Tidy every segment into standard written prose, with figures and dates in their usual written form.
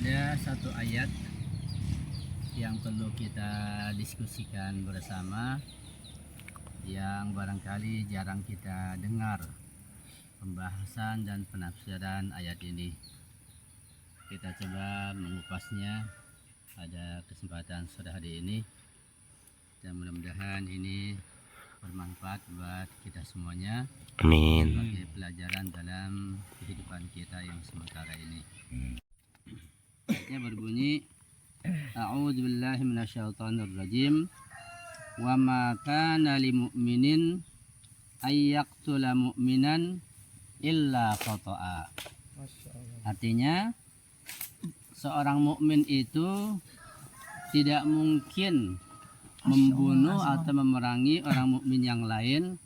Ada satu ayat yang perlu kita diskusikan bersama, yang barangkali jarang kita dengar pembahasan dan penafsiran ayat ini. Kita coba mengupasnya pada kesempatan sore hari ini, dan mudah-mudahan ini bermanfaat buat kita semuanya. Amin. Sebagai pelajaran dalam kehidupan kita yang sementara ini. Ayatnya berbunyi, A'udzubillahi minasyaitonirrajim. Wa ma kana lil mu'minin ay yaqtula mu'minan illa khata'a. Artinya seorang mukmin itu tidak mungkin membunuh atau memerangi orang mukmin yang lain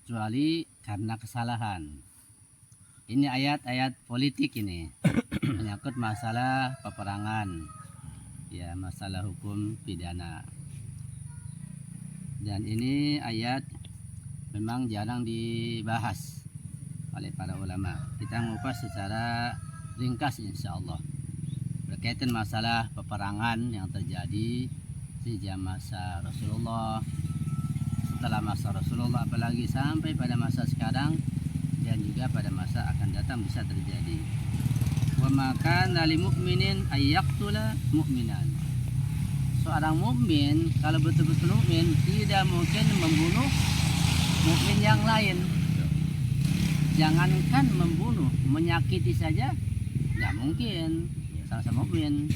kecuali karena kesalahan. Ini ayat-ayat politik ini menyangkut masalah peperangan, ya, masalah hukum pidana. Dan ini ayat memang jarang dibahas oleh para ulama. Kita ngupas secara ringkas insyaallah berkaitan masalah peperangan yang terjadi sejak masa Rasulullah, setelah masa Rasulullah, apalagi sampai pada masa sekarang dan juga pada masa akan datang bisa terjadi. Wa maka lil mu'minin ay yaqtula mu'minan. Seorang mukmin kalau betul-betul mukmin tidak mungkin membunuh mukmin yang lain. Jangankan membunuh, menyakiti saja nggak mungkin. Sama-sama mukmin.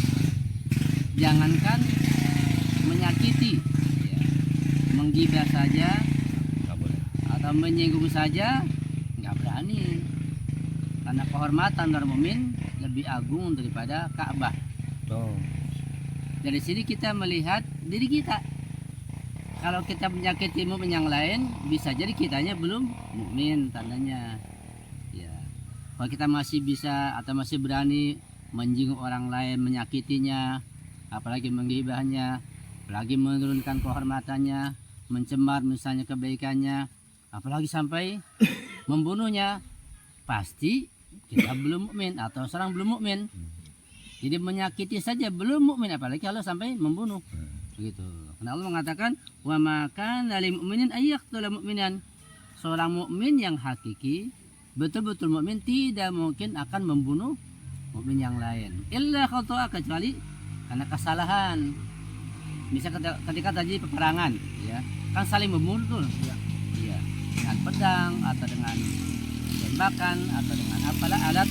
Jangankan menyakiti, ya, menggibah saja atau menyinggung saja nggak berani, karena kehormatan orang mukmin lebih agung daripada Ka'bah. Dari sini kita melihat diri kita. Kalau kita menyakiti mukmin yang lain, bisa jadi kitanya belum mukmin tandanya. Ya. Kalau kita masih bisa atau masih berani menyinggung orang lain, menyakitinya, apalagi menggibahnya, apalagi menurunkan kehormatannya, mencemar misalnya kebaikannya, apalagi sampai membunuhnya, pasti kita belum mukmin atau seorang belum mukmin. Jadi menyakiti saja belum mukmin, apalagi kalau sampai membunuh. Begitu. Karena Allah mengatakan, wa ma kana lil mu'minin ay yaqtula mu'minan. Seorang mukmin yang hakiki, betul-betul mukmin, tidak mungkin akan membunuh mukmin yang lain. Illa khata'a, kecuali karena kesalahan. Misalnya ketika terjadi peperangan, ya, kan saling membunuh, ya, ya, dengan pedang atau dengan tembakan atau dengan apalah alat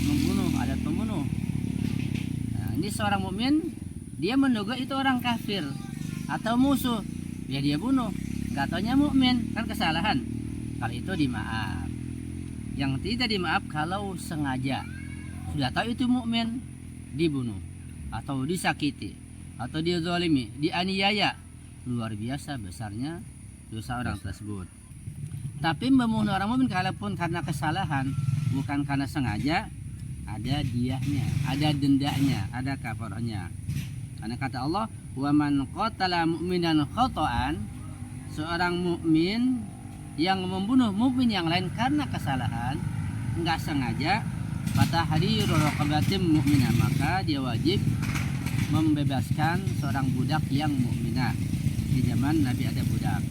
membunuh, alat pembunuh. Nah, ini seorang mukmin, dia menduga itu orang kafir atau musuh, ya dia bunuh. Nggak taunya mukmin, kan kesalahan. Kalau itu dimaaf. Yang tidak dimaaf kalau sengaja sudah tahu itu mukmin, dibunuh atau disakiti atau dizalimi, dianiaya, luar biasa besarnya dosa orang tersebut. Tapi membunuh orang mukmin kalaupun karena kesalahan, bukan karena sengaja, ada diyahnya, ada dendanya, ada kafarahnya. Karena kata Allah, wa man qatala mu'minan khata'an, seorang mukmin yang membunuh mukmin yang lain karena kesalahan, enggak sengaja, fatahriru raqabatin mu'minah, maka dia wajib membebaskan seorang budak yang mukminah. Di zaman Nabi ada budak.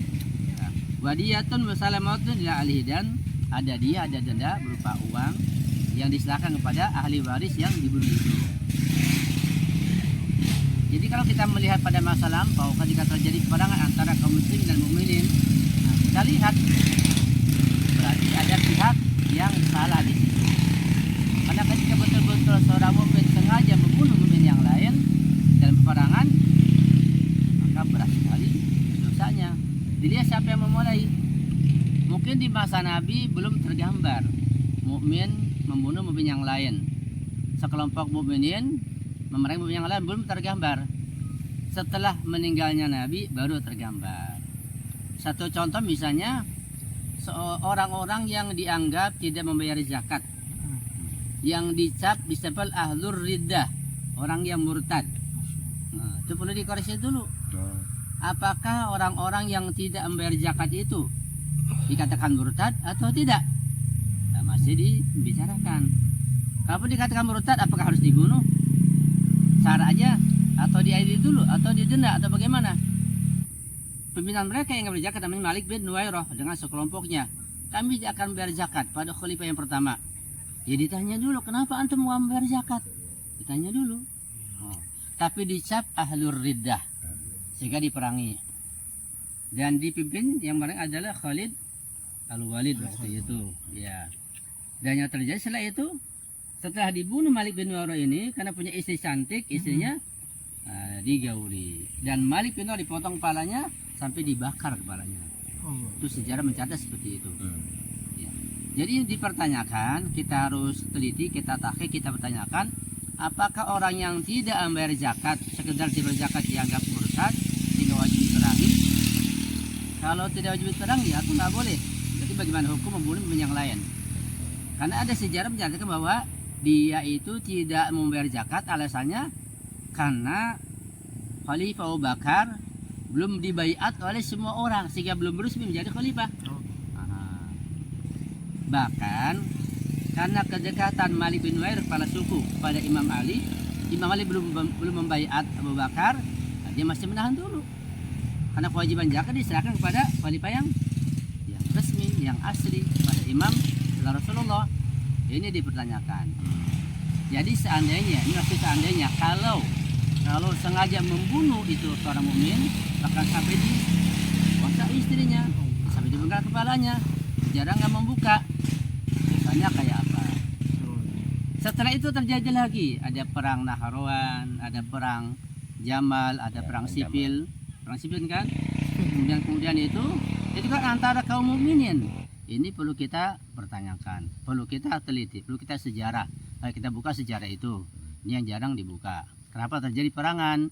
Wadiyatun wasalamatun ila ahli, dan ada dia, ada denda berupa uang yang diserahkan kepada ahli waris yang dibunuh itu. Jadi kalau kita melihat pada masa lampau ketika terjadi peperangan antara kaum muslimin dan mukminin, kita lihat berarti ada pihak yang salah di situ. Karena ketika betul-betul seorang mukmin sengaja membunuh mukmin yang lain dalam peperangan, maka berat sekali dosanya. Dilihat siapa yang memulai. Mungkin di masa Nabi belum tergambar mukmin membunuh mukmin yang lain. Sekelompok mukminin memerangi mukmin yang lain belum tergambar. Setelah meninggalnya Nabi baru tergambar. Satu contoh misalnya, orang-orang yang dianggap tidak membayar zakat, yang dicap disebut ahlur riddah, orang yang murtad. Nah, itu perlu dikoreksi dulu. Apakah orang-orang yang tidak membayar zakat itu dikatakan murtad atau tidak? Nah, masih dibicarakan. Kalau dikatakan murtad, apakah harus dibunuh? sara aja atau diadili dulu atau didenda atau bagaimana? Pimpinan mereka yang nggak berzakat namanya Malik bin Nuwairah dengan sekelompoknya, kami akan bayar zakat pada khalifah yang pertama. Ya ditanya dulu, kenapa antum mau bayar zakat? Ditanya dulu. Oh. Tapi dicap ahlur riddah sehingga diperangi. Dan dipimpin yang bareng adalah Khalid Al-Walid waktu itu. Ya. Dan yang terjadi setelah dibunuh Malik bin Nuwairah ini karena punya istri cantik, istrinya digauli. Dan Malik bin Nuwairah dipotong kepalanya sampai dibakar kepalanya. Itu sejarah mencatat seperti itu. Ya. Jadi dipertanyakan, kita harus teliti, kita tahqiq, kita pertanyakan, apakah orang yang tidak membayar zakat, sekedar tidak zakat dianggap murtad, tidak wajib diperangi? Kalau tidak wajib diperangi, ya itu nggak boleh. Jadi bagaimana hukum membunuh yang lain? Karena ada sejarah mencatatkan bahwa dia itu tidak membayar zakat, alasannya karena Khalifah Abu Bakar belum dibaiat oleh semua orang sehingga belum beresmi menjadi khalifah. Bahkan karena kedekatan Malik bin Nuwairah kepala suku pada Imam Ali belum membaiat Abu Bakar, dia masih menahan dulu. Karena kewajiban zakat diserahkan kepada khalifah yang resmi, yang asli, pada Imam Rasulullah. Ini dipertanyakan. Jadi seandainya kalau sengaja membunuh itu seorang mukmin, bahkan sampai dikosak istrinya, sampai dibengkak kepalanya, jarang nggak membuka, dosanya kayak apa? Setelah itu terjadi lagi, ada perang Nahrawan, ada perang Jamal, ada perang sipil kan? Kemudian itu kan antara kaum mukminin. Ini perlu kita pertanyakan, perlu kita teliti, perlu kita sejarah. Kalau kita buka sejarah itu, ini yang jarang dibuka. Kenapa terjadi perangan?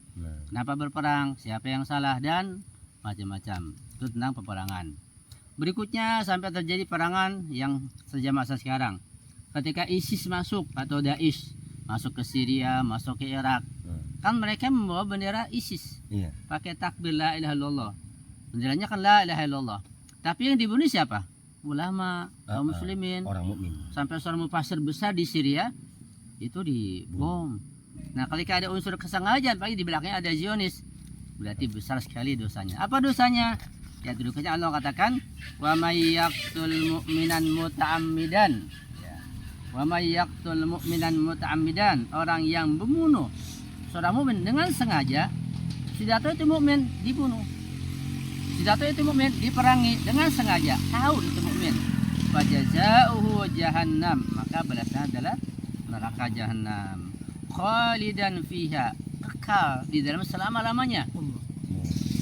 Kenapa berperang? Siapa yang salah? Dan macam-macam. Itu tentang peperangan. Berikutnya sampai terjadi perangan yang sejak masa sekarang. Ketika ISIS masuk atau Daesh masuk ke Syria, masuk ke Irak, kan mereka membawa bendera ISIS. Pakai takbir la ilaha illallah. Benderanya kan la ilaha illallah. Tapi yang dibunuh siapa? Ulama, kaum muslimin, orang mukmin. Sampai seorang mufasir besar di Syria itu dibom. Nah, kalau ada unsur kesengajaan, pagi di belakangnya ada Zionis, berarti besar sekali dosanya. Apa dosanya? Ya, duduknya Allah katakan, wa may yaqtul mu'minan muta'ammidan. Ya. Wa may yaqtul mu'minan muta'ammidan, orang yang membunuh seorang mukmin dengan sengaja, tidak tahu itu mukmin dibunuh. Tidak tahu itu mukmin diperangi dengan sengaja, tahu itu mukmin. Fa jazaohu jahannam, maka balasnya adalah neraka jahanam. Khalidan fiha, kekal di dalam selama-lamanya.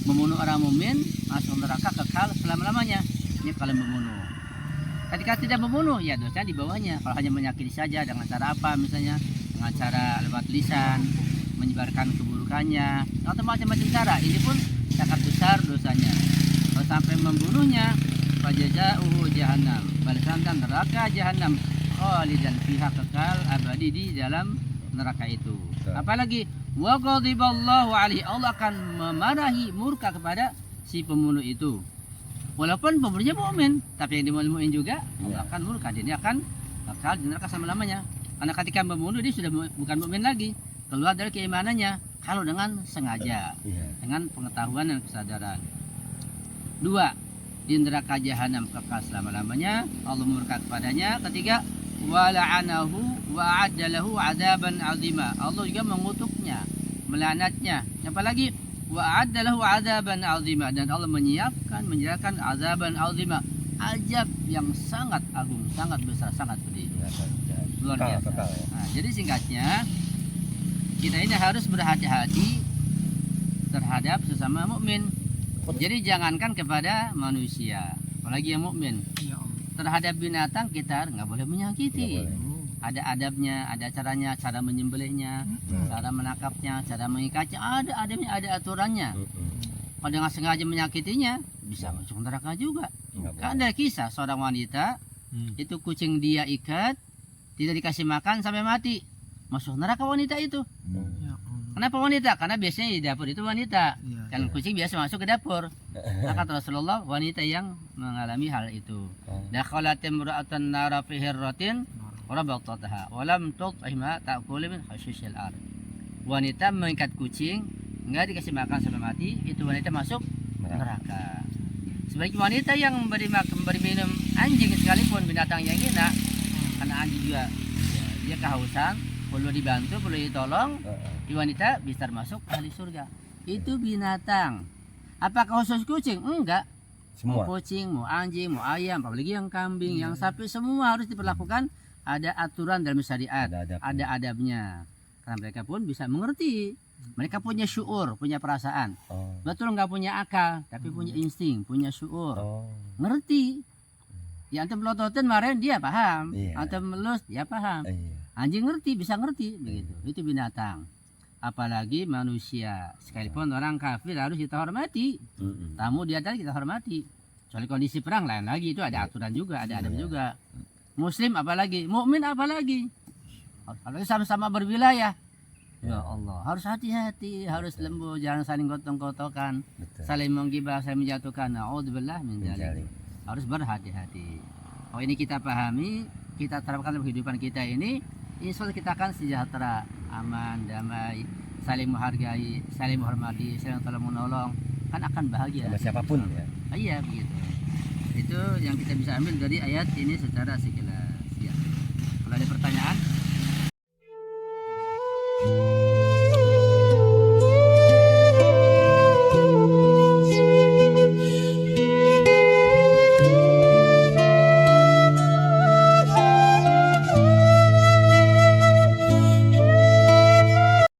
Membunuh orang mukmin masuk neraka kekal selama-lamanya. Ini kalau membunuh. Ketika tidak membunuh, ya dosanya di bawahnya. Kalau hanya menyakiti saja dengan cara apa, misalnya dengan cara lewat lisan, menyebarkan keburukannya, atau macam-macam cara, ini pun sangat besar dosanya. Kalau sampai membunuhnya, fajazaohu jahannam, balasan neraka jahanam, khalidan fiha, kekal abadi di dalam neraka itu. Apalagi wa ghadiballahu alaihi, Allah akan memarahi, murka kepada si pembunuh itu. Walaupun pembunuhnya mukmin, tapi yang dimukmin juga Allah akan murka, dia akan kekal di neraka selama-lamanya. Karena ketika membunuh dia sudah bukan mukmin lagi, keluar dari keimanannya kalau dengan sengaja, dengan pengetahuan dan kesadaran. 2, di neraka jahanam kekal selama-lamanya, Allah murka kepadanya. Ketiga, wala'anahu wa'adda lahu 'adzaban 'azima, Allah juga mengutuknya, melaknatnya. Apalagi wa'adda lahu 'adzaban 'azima, dan Allah menyiapkan, menyediakan 'adzaban 'azima, azab yang sangat agung, sangat besar, sangat pedih. Luar biasa. Nah, jadi singkatnya, kita ini harus berhati-hati terhadap sesama mukmin. Jadi jangankan kepada manusia, apalagi yang mukmin. Terhadap binatang kita nggak boleh menyakiti. Ada adabnya, ada caranya, cara menyembelihnya, cara menangkapnya, cara mengikatnya, ada adabnya, ada aturannya. Kalau dengan sengaja menyakitinya, bisa masuk neraka juga. Kan ada kisah seorang wanita, itu kucing dia ikat, tidak dikasih makan sampai mati, masuk neraka wanita itu. Kenapa wanita? Karena biasanya di dapur itu wanita, kan kucing biasa masuk ke dapur. Nah, kata Rasulullah, wanita yang mengalami hal itu. Dakhalat imra'atan nara fi hirratin rabatataha wa lam tut'imha ta'kulu min khashishil ard. wanita mengikat kucing nggak dikasih makan sampai mati, itu wanita masuk neraka. Sebaliknya wanita yang memberi makan, memberi minum anjing sekalipun binatang yang hina, karena anjing juga ya, dia kehausan, perlu dibantu, perlu ditolong, di wanita bisa masuk ahli surga. Itu binatang. Apakah khusus kucing? Enggak. Semua. Mau kucing, mau anjing, mau ayam, apalagi yang kambing, yang sapi, semua harus diperlakukan. Ada aturan dalam syariat, ada adabnya. Karena mereka pun bisa mengerti. Mereka punya syuur, punya perasaan. Betul nggak punya akal, tapi punya insting, punya syuur. Ngerti. Ya antum melototin kemarin dia paham. Antum melus dia paham. Anjing ngerti, bisa ngerti begitu. Itu binatang. Apalagi manusia, sekalipun orang kafir harus kita hormati. Tamu dia tadi kita hormati. Soal kondisi perang lain lagi, itu ada aturan juga, ada adab juga. Muslim apalagi, mukmin apalagi. Apalagi sama-sama berwilayah. Ya Allah, harus hati-hati, harus lembut, jangan saling gotong-gotokan, saling menggibah, saling menjatuhkan. Naudzubillah min dzalik. Harus berhati-hati. Oh ini kita pahami, kita terapkan dalam kehidupan kita ini, insya Allah kita akan sejahtera, aman, damai, saling menghargai, saling menghormati, saling tolong menolong, kan akan bahagia. Sama siapapun ya. Iya begitu. Itu yang kita bisa ambil dari ayat ini secara sekilas. Ya. Kalau ada pertanyaan.